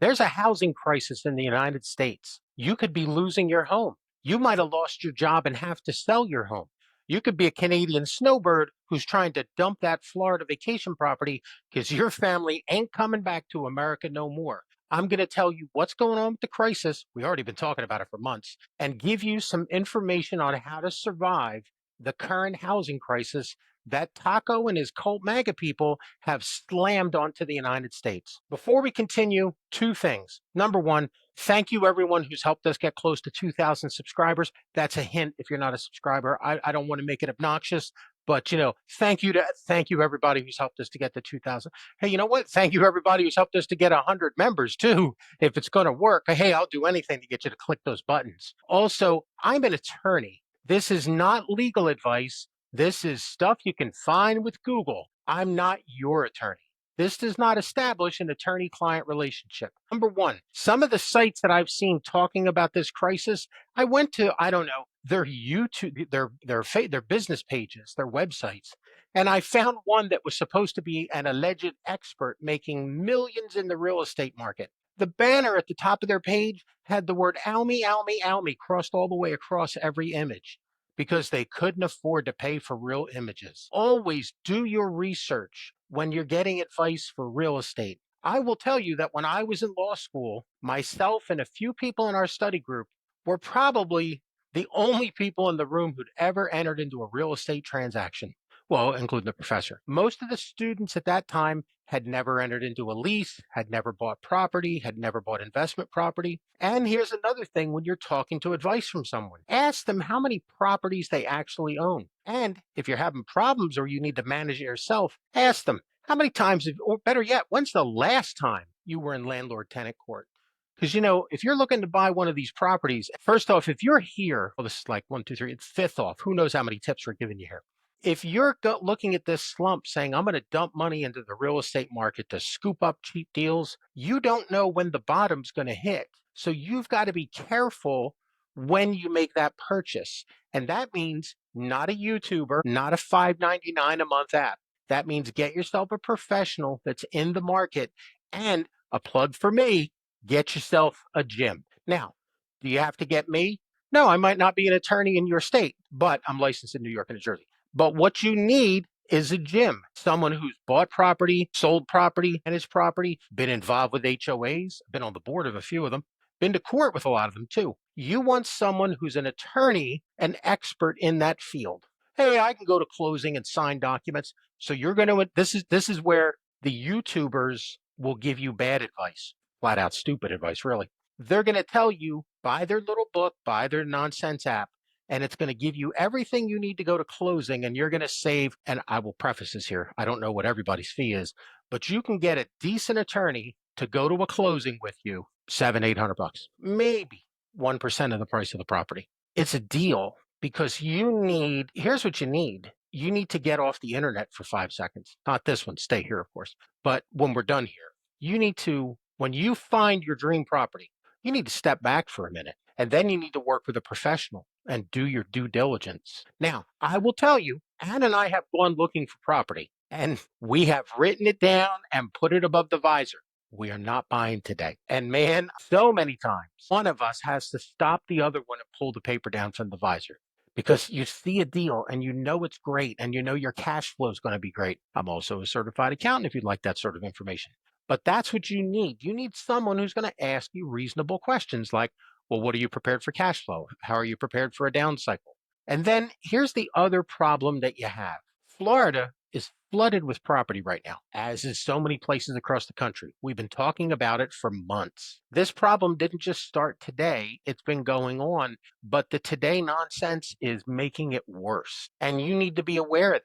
There's a housing crisis in the United States. You could be losing your home. You might have lost your job and have to sell your home. You could be a Canadian snowbird who's trying to dump that Florida vacation property because your family ain't coming back to America no more. I'm going to tell you what's going on with the crisis. We've already been talking about it for months, and give you some information on how to survive the current housing crisis that Taco and his cult MAGA people have slammed onto the United States. Before we continue, two things. Number one, thank you everyone who's helped us get close to 2,000 subscribers. That's a hint if you're not a subscriber. I don't want to make it obnoxious, but thank you everybody who's helped us to get to 2,000. Hey, you know what? Thank you everybody who's helped us to get 100 members too. If it's going to work, hey, I'll do anything to get you to click those buttons. Also, I'm an attorney. This is not legal advice. This is stuff you can find with Google. I'm not your attorney. This does not establish an attorney-client relationship. Number one, some of the sites that I've seen talking about this crisis, I went to, I don't know, their YouTube, their business pages, their websites, and I found one that was supposed to be an alleged expert making millions in the real estate market. The banner at the top of their page had the word "Almy, Almy, Almy" crossed all the way across every image, because they couldn't afford to pay for real images. Always do your research when you're getting advice for real estate. I will tell you that when I was in law school, myself and a few people in our study group were probably the only people in the room who'd ever entered into a real estate transaction. Well, including the professor. Most of the students at that time had never entered into a lease, had never bought property, had never bought investment property. And here's another thing when you're talking to advice from someone, ask them how many properties they actually own. And if you're having problems or you need to manage it yourself, ask them how many times, or better yet, when's the last time you were in landlord-tenant court? Because, if you're looking to buy one of these properties, first off, if you're here, well, this is like 1, 2, 3, it's fifth off. Who knows how many tips we're giving you here? If you're looking at this slump saying, I'm going to dump money into the real estate market to scoop up cheap deals, you don't know when the bottom's going to hit. So you've got to be careful when you make that purchase. And that means not a YouTuber, not a $5.99 a month app. That means get yourself a professional that's in the market, and a plug for me, get yourself a gym. Now, do you have to get me? No, I might not be an attorney in your state, but I'm licensed in New York and New Jersey. But what you need is a gym, someone who's bought property, sold property, and his property, been involved with HOAs, been on the board of a few of them, been to court with a lot of them too. You want someone who's an attorney, an expert in that field. Hey, I can go to closing and sign documents. So you're going to, this is where the YouTubers will give you bad advice, flat out stupid advice, really. They're going to tell you, buy their little book, buy their nonsense app, and it's going to give you everything you need to go to closing, and you're going to save. And I will preface this here, I don't know what everybody's fee is, but you can get a decent attorney to go to a closing with you, $700-800, maybe 1% of the price of the property. It's a deal, because here's what you need. You need to get off the internet for 5 seconds. Not this one, stay here, of course. But when we're done here, you need to, when you find your dream property, you need to step back for a minute, and then you need to work with a professional and do your due diligence. Now, I will tell you, Ann and I have gone looking for property, and we have written it down and put it above the visor. We are not buying today. And man, so many times, one of us has to stop the other one and pull the paper down from the visor, because you see a deal and you know it's great and you know your cash flow is going to be great. I'm also a certified accountant if you'd like that sort of information. But that's what you need. You need someone who's going to ask you reasonable questions like, well, what are you prepared for cash flow? How are you prepared for a down cycle? And then here's the other problem that you have. Florida is flooded with property right now, as is so many places across the country. We've been talking about it for months. This problem didn't just start today. It's been going on, but the today nonsense is making it worse. And you need to be aware of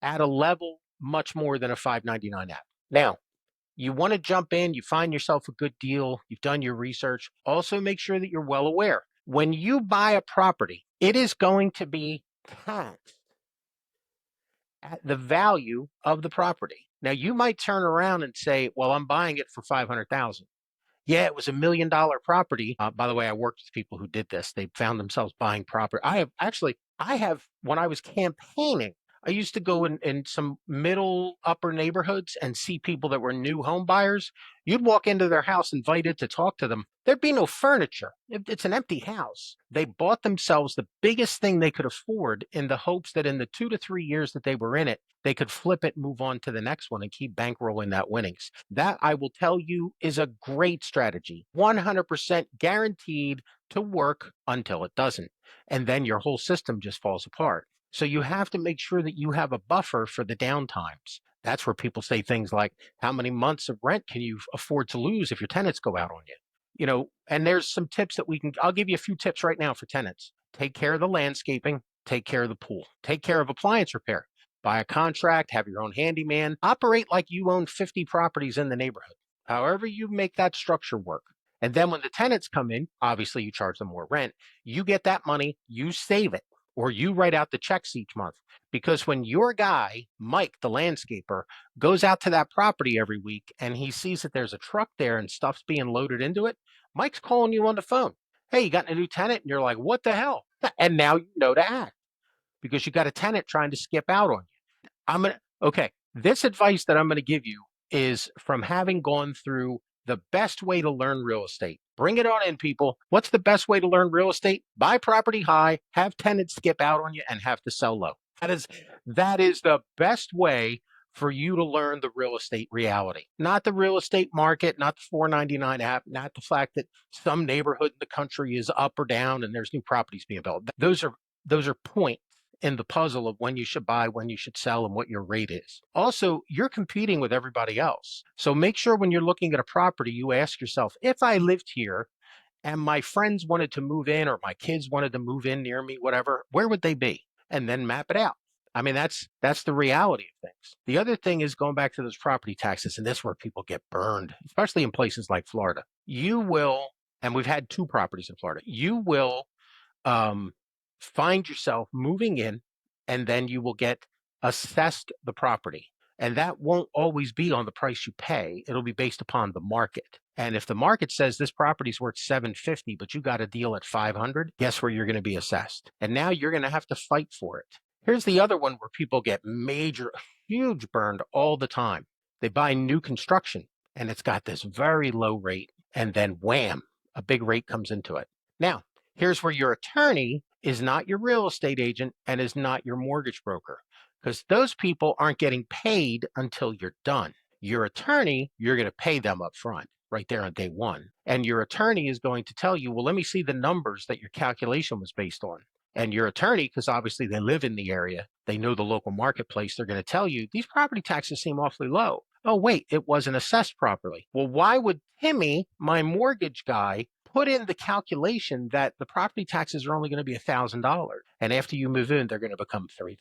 that at a level much more than a $5.99 app. Now, you want to jump in, you find yourself a good deal, you've done your research. Also make sure that you're well aware. When you buy a property, it is going to be taxed at the value of the property. Now, you might turn around and say, well, I'm buying it for $500,000. Yeah, it was $1 million property. By the way, I worked with people who did this. They found themselves buying property. I have, when I was campaigning, I used to go in some middle upper neighborhoods and see people that were new home buyers. You'd walk into their house invited to talk to them. There'd be no furniture. It's an empty house. They bought themselves the biggest thing they could afford in the hopes that in the 2 to 3 years that they were in it, they could flip it, move on to the next one, and keep bankrolling that winnings. That, I will tell you, is a great strategy. 100% guaranteed to work until it doesn't. And then your whole system just falls apart. So you have to make sure that you have a buffer for the downtimes. That's where people say things like, how many months of rent can you afford to lose if your tenants go out on you? And there's some tips that I'll give you a few tips right now for tenants. Take care of the landscaping, take care of the pool, take care of appliance repair, buy a contract, have your own handyman, operate like you own 50 properties in the neighborhood. However you make that structure work. And then when the tenants come in, obviously you charge them more rent. You get that money, you save it, or you write out the checks each month. Because when your guy, Mike, the landscaper, goes out to that property every week and he sees that there's a truck there and stuff's being loaded into it, Mike's calling you on the phone. Hey, you got a new tenant? And you're like, what the hell? And now you know to act because you got a tenant trying to skip out on you. Okay, this advice that I'm going to give you is from having gone through the best way to learn real estate. Bring it on in, people. What's the best way to learn real estate? Buy property high, have tenants skip out on you, and have to sell low. That is the best way for you to learn the real estate reality. Not the real estate market, not the 499 app, not the fact that some neighborhood in the country is up or down and there's new properties being built. Those are points in the puzzle of when you should buy, when you should sell, and what your rate is. Also, you're competing with everybody else. So make sure when you're looking at a property, you ask yourself, if I lived here and my friends wanted to move in or my kids wanted to move in near me, whatever, where would they be? And then map it out. I mean, that's the reality of things. The other thing is going back to those property taxes, and this is where people get burned, especially in places like Florida. You will, and we've had 2 properties in Florida, you will um, find yourself moving in, and then you will get assessed the property. And that won't always be on the price you pay. It'll be based upon the market. And if the market says this property's worth 750, but you got a deal at 500, guess where you're going to be assessed? And now you're going to have to fight for it. Here's the other one where people get huge burned all the time. They buy new construction and it's got this very low rate, and then wham, a big rate comes into it. Now, here's where your attorney is not your real estate agent and is not your mortgage broker, because those people aren't getting paid until you're done. Your attorney, you're going to pay them up front right there on day one. And your attorney is going to tell you, well, let me see the numbers that your calculation was based on. And your attorney, because obviously they live in the area, they know the local marketplace, they're going to tell you, these property taxes seem awfully low. Oh, wait, it wasn't assessed properly. Well, why would Timmy, my mortgage guy, put in the calculation that the property taxes are only going to be $1,000, and after you move in, they're going to become $3,000?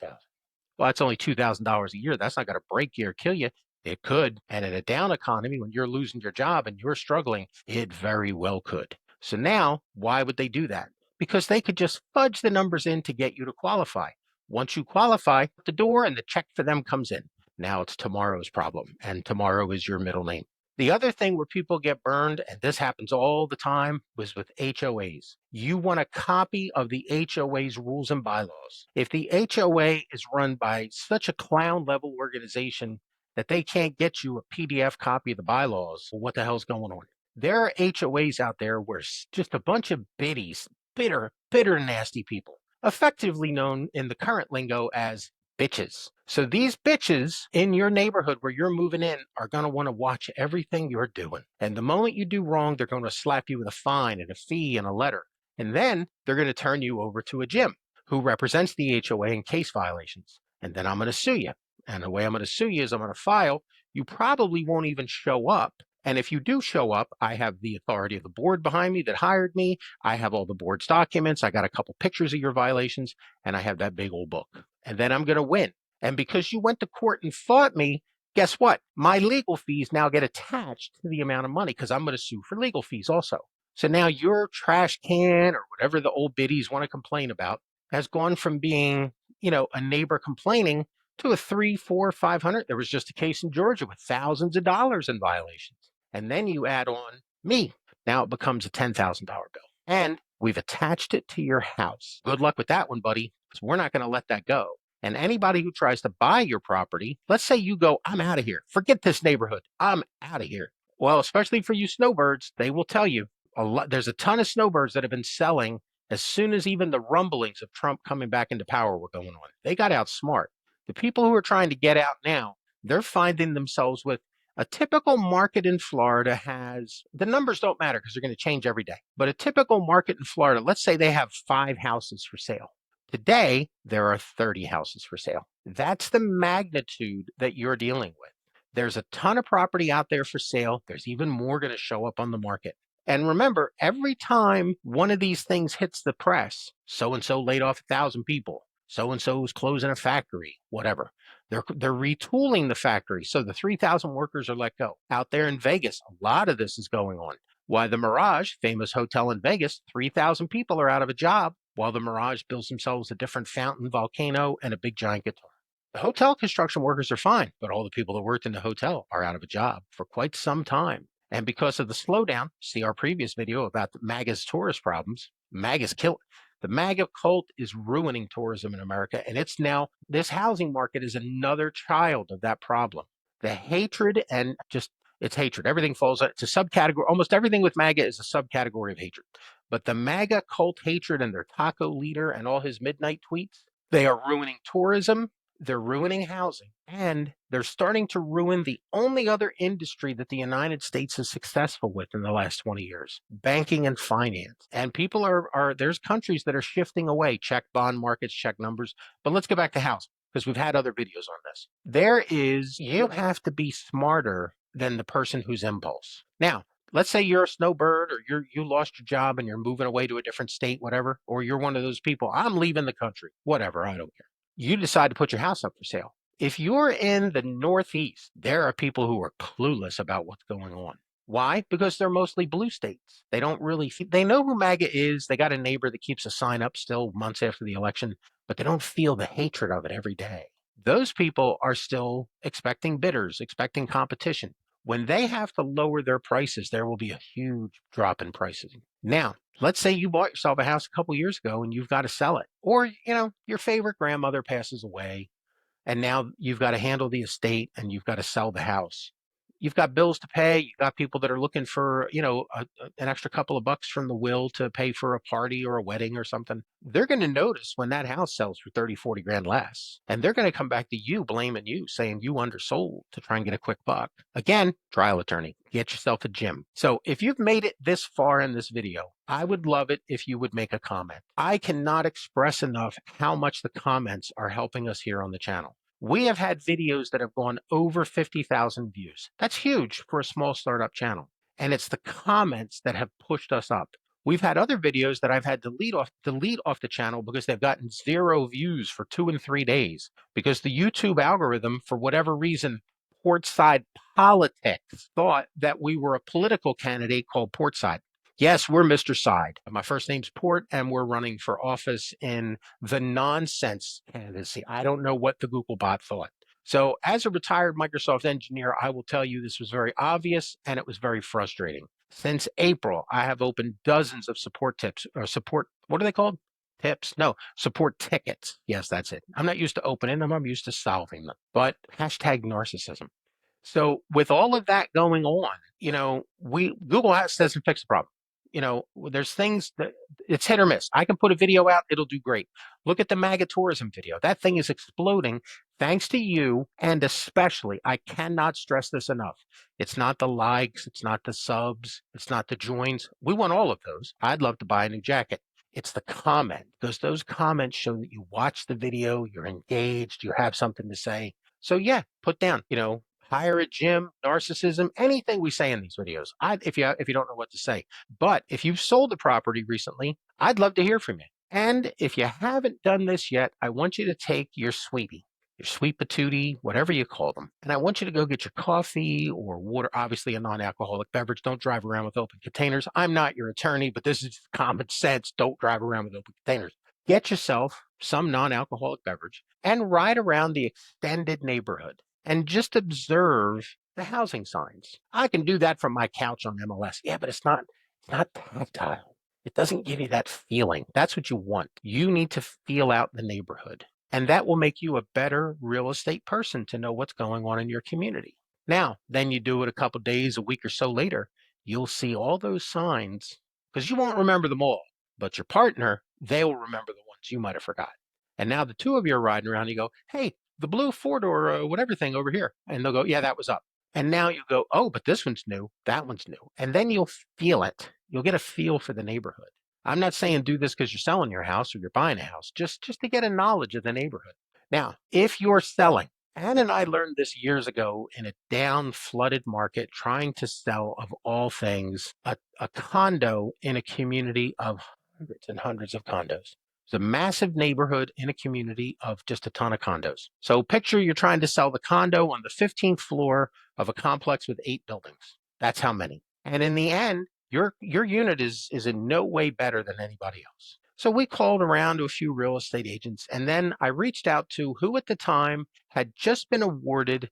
Well, that's only $2,000 a year. That's not going to break you or kill you. It could. And in a down economy, when you're losing your job and you're struggling, it very well could. So now, why would they do that? Because they could just fudge the numbers in to get you to qualify. Once you qualify, the door and the check for them comes in. Now it's tomorrow's problem, and tomorrow is your middle name. The other thing where people get burned, and this happens all the time, was with HOAs. You want a copy of the HOA's rules and bylaws. If the HOA is run by such a clown level organization that they can't get you a PDF copy of the bylaws, well, what the hell's going on? There are HOAs out there where just a bunch of biddies, bitter, nasty people, effectively known in the current lingo as bitches. So these bitches in your neighborhood where you're moving in are going to want to watch everything you're doing. And the moment you do wrong, they're going to slap you with a fine and a fee and a letter. And then they're going to turn you over to a Jim who represents the HOA in case violations. And then I'm going to sue you. And the way I'm going to sue you is I'm going to file. You probably won't even show up. And if you do show up, I have the authority of the board behind me that hired me. I have all the board's documents. I got a couple pictures of your violations, and I have that big old book. And then I'm going to win. And because you went to court and fought me, guess what? My legal fees now get attached to the amount of money because I'm going to sue for legal fees also. So now your trash can or whatever the old biddies want to complain about has gone from being, a neighbor complaining to a 3, 4, 500. There was just a case in Georgia with thousands of dollars in violations. And then you add on me. Now it becomes a $10,000 bill. And we've attached it to your house. Good luck with that one, buddy, because we're not going to let that go. And anybody who tries to buy your property, let's say you go, I'm out of here. Forget this neighborhood. I'm out of here. Well, especially for you snowbirds, they will tell you there's a ton of snowbirds that have been selling as soon as even the rumblings of Trump coming back into power were going on. They got out smart. The people who are trying to get out now, they're finding themselves with a typical market in Florida has, the numbers don't matter because they're going to change every day, but a typical market in Florida, let's say they have 5 houses for sale. Today, there are 30 houses for sale. That's the magnitude that you're dealing with. There's a ton of property out there for sale. There's even more going to show up on the market. And remember, every time one of these things hits the press, so-and-so laid off 1,000 people, so-and-so is closing a factory, whatever. They're retooling the factory. So the 3,000 workers are let go. Out there in Vegas, a lot of this is going on. Why the Mirage, famous hotel in Vegas, 3,000 people are out of a job while the Mirage builds themselves a different fountain, volcano, and a big giant guitar. The hotel construction workers are fine, but all the people that worked in the hotel are out of a job for quite some time. And because of the slowdown, see our previous video about the MAGA's tourist problems, MAGA's kill. The MAGA cult is ruining tourism in America, and it's now, this housing market is another child of that problem. The hatred and just, it's hatred. Everything falls, it's a subcategory. Almost everything with MAGA is a subcategory of hatred. But the MAGA cult hatred and their taco leader and all his midnight tweets, they are ruining tourism. They're ruining housing, and they're starting to ruin the only other industry that the United States is successful with in the last 20 years, banking and finance. And people there's countries that are shifting away, check bond markets, check numbers. But let's go back to housing, because we've had other videos on this. You have to be smarter than the person who's impulse. Now, let's say you're a snowbird or you lost your job and you're moving away to a different state, whatever, or you're one of those people, I'm leaving the country, whatever, I don't care. You decide to put your house up for sale. If you're in the Northeast, there are people who are clueless about what's going on. Why? Because they're mostly blue states. They don't really, they know who MAGA is. They got a neighbor that keeps a sign up still months after the election, but they don't feel the hatred of it every day. Those people are still expecting bidders, expecting competition. When they have to lower their prices, there will be a huge drop in prices. Now, let's say you bought yourself a house a couple years ago and you've got to sell it. Or, your favorite grandmother passes away and now you've got to handle the estate and you've got to sell the house. You've got bills to pay. You've got people that are looking for, an extra couple of bucks from the will to pay for a party or a wedding or something. They're going to notice when that house sells for 30, 40 grand less. And they're going to come back to you, blaming you, saying you undersold to try and get a quick buck. Again, trial attorney, get yourself a gym. So if you've made it this far in this video, I would love it if you would make a comment. I cannot express enough how much the comments are helping us here on the channel. We have had videos that have gone over 50,000 views. That's huge for a small startup channel. And it's the comments that have pushed us up. We've had other videos that I've had to delete off the channel because they've gotten 0 views for 2 and 3 days because the YouTube algorithm, for whatever reason, Portside Politics thought that we were a political candidate called Portside. Yes, we're Mr. Side. My first name's Port, and we're running for office in the nonsense candidacy. I don't know what the Google bot thought. So as a retired Microsoft engineer, I will tell you this was very obvious and it was very frustrating. Since April, I have opened dozens of support tips or what are they called? Tips? No, support tickets. Yes, that's it. I'm not used to opening them. I'm used to solving them. But hashtag narcissism. So with all of that going on, Google doesn't fix the problem. There's things that it's hit or miss. I can put a video out, it'll do great. Look at the MAGA tourism video. That thing is exploding thanks to you. And especially, I cannot stress this enough. It's not the likes, it's not the subs, it's not the joins. We want all of those. I'd love to buy a new jacket. It's the comment, because those comments show that you watch the video, you're engaged, you have something to say. So yeah, put down, hire a gym, narcissism, anything we say in these videos. If you don't know what to say. But if you've sold a property recently, I'd love to hear from you. And if you haven't done this yet, I want you to take your sweetie, your sweet patootie, whatever you call them. And I want you to go get your coffee or water, obviously a non-alcoholic beverage. Don't drive around with open containers. I'm not your attorney, but this is common sense. Don't drive around with open containers. Get yourself some non-alcoholic beverage and ride around the extended neighborhood and just observe the housing signs. I can do that from my couch on MLS. Yeah, but it's not tactile. It doesn't give you that feeling. That's what you want. You need to feel out the neighborhood. And that will make you a better real estate person to know what's going on in your community. Now, then you do it a couple days, a week or so later, you'll see all those signs because you won't remember them all, but your partner, they will remember the ones you might have forgot. And now the two of you are riding around, you go, hey, the blue four-door whatever thing over here. And they'll go, yeah, that was up. And now you go, oh, but this one's new, that one's new. And then you'll feel it. You'll get a feel for the neighborhood. I'm not saying do this because you're selling your house or you're buying a house, just to get a knowledge of the neighborhood. Now, if you're selling, Ann and I learned this years ago in a down flooded market, trying to sell, of all things, a condo in a community of hundreds and hundreds of condos. It's a massive neighborhood in a community of just a ton of condos. So picture you're trying to sell the condo on the 15th floor of a complex with 8 buildings. That's how many. And in the end, your unit is in no way better than anybody else. So we called around to a few real estate agents, and then I reached out to who at the time had just been awarded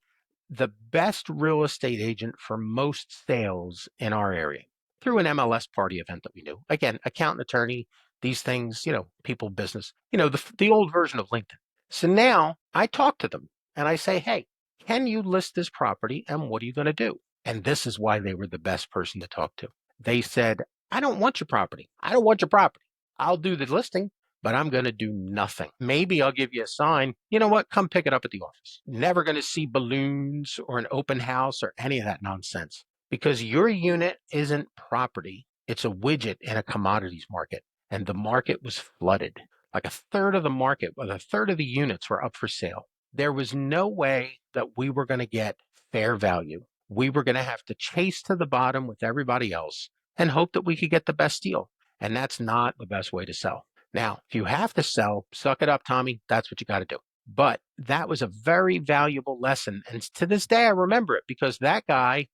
the best real estate agent for most sales in our area through an MLS party event that we knew. Again, accountant, attorney, these things, people business, the old version of LinkedIn. So now I talk to them and I say, hey, can you list this property and what are you going to do? And this is why they were the best person to talk to. They said, I don't want your property. I don't want your property. I'll do the listing, but I'm going to do nothing. Maybe I'll give you a sign. You know what? Come pick it up at the office. Never going to see balloons or an open house or any of that nonsense because your unit isn't property. It's a widget in a commodities market. And the market was flooded. Like a third of the market, a third of the units were up for sale. There was no way that we were going to get fair value. We were going to have to chase to the bottom with everybody else and hope that we could get the best deal. And that's not the best way to sell. Now, if you have to sell, suck it up, Tommy. That's what you got to do. But that was a very valuable lesson. And to this day, I remember it because that guy,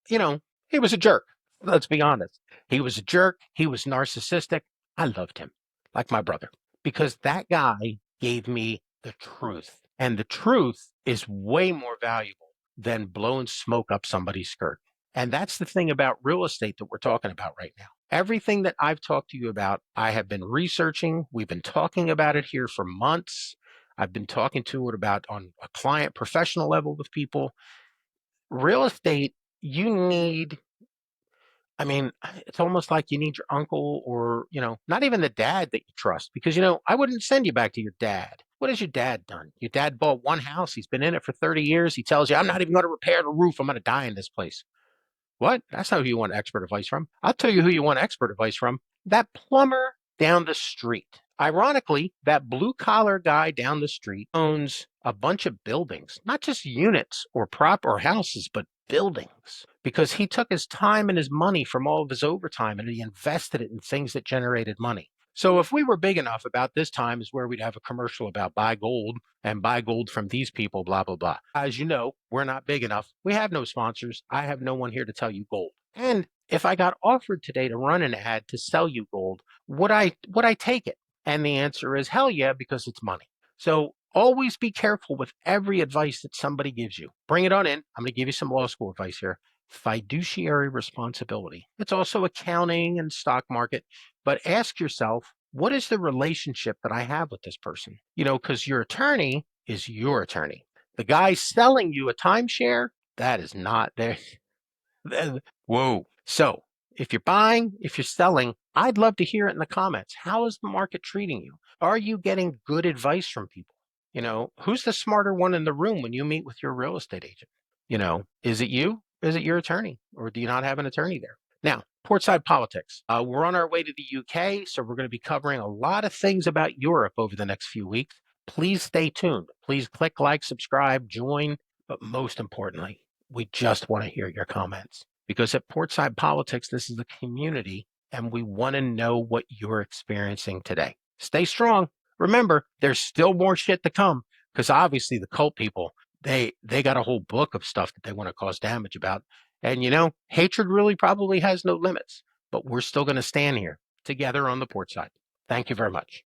he was a jerk. Let's be honest. He was a jerk. He was narcissistic. I loved him like my brother because that guy gave me the truth. And the truth is way more valuable than blowing smoke up somebody's skirt. And that's the thing about real estate that we're talking about right now. Everything that I've talked to you about, I have been researching. We've been talking about it here for months. I've been talking to it about on a client professional level with people. Real estate, it's almost like you need your uncle or, not even the dad that you trust because, I wouldn't send you back to your dad. What has your dad done? Your dad bought one house. He's been in it for 30 years. He tells you, I'm not even going to repair the roof. I'm going to die in this place. What? That's not who you want expert advice from. I'll tell you who you want expert advice from. That plumber down the street. Ironically, that blue collar guy down the street owns a bunch of buildings, not just units or houses, but buildings because he took his time and his money from all of his overtime and he invested it in things that generated money. So if we were big enough, about this time is where we'd have a commercial about buy gold and buy gold from these people, blah, blah, blah. As you know, we're not big enough. We have no sponsors. I have no one here to tell you gold. And if I got offered today to run an ad to sell you gold, would I take it? And the answer is hell yeah, because it's money. So always be careful with every advice that somebody gives you. Bring it on in. I'm going to give you some law school advice here. Fiduciary responsibility. It's also accounting and stock market. But ask yourself, what is the relationship that I have with this person? Because your attorney is your attorney. The guy selling you a timeshare, that is not there. Whoa. So if you're buying, if you're selling, I'd love to hear it in the comments. How is the market treating you? Are you getting good advice from people? Who's the smarter one in the room when you meet with your real estate agent? Is it you? Is it your attorney? Or do you not have an attorney there? Now, Portside Politics. We're on our way to the UK, so we're going to be covering a lot of things about Europe over the next few weeks. Please stay tuned. Please click like, subscribe, join. But most importantly, we just want to hear your comments. Because at Portside Politics, this is a community, and we want to know what you're experiencing today. Stay strong. Remember, there's still more shit to come, because obviously the cult people, they got a whole book of stuff that they want to cause damage about. And hatred really probably has no limits, but we're still going to stand here together on the Portside. Thank you very much.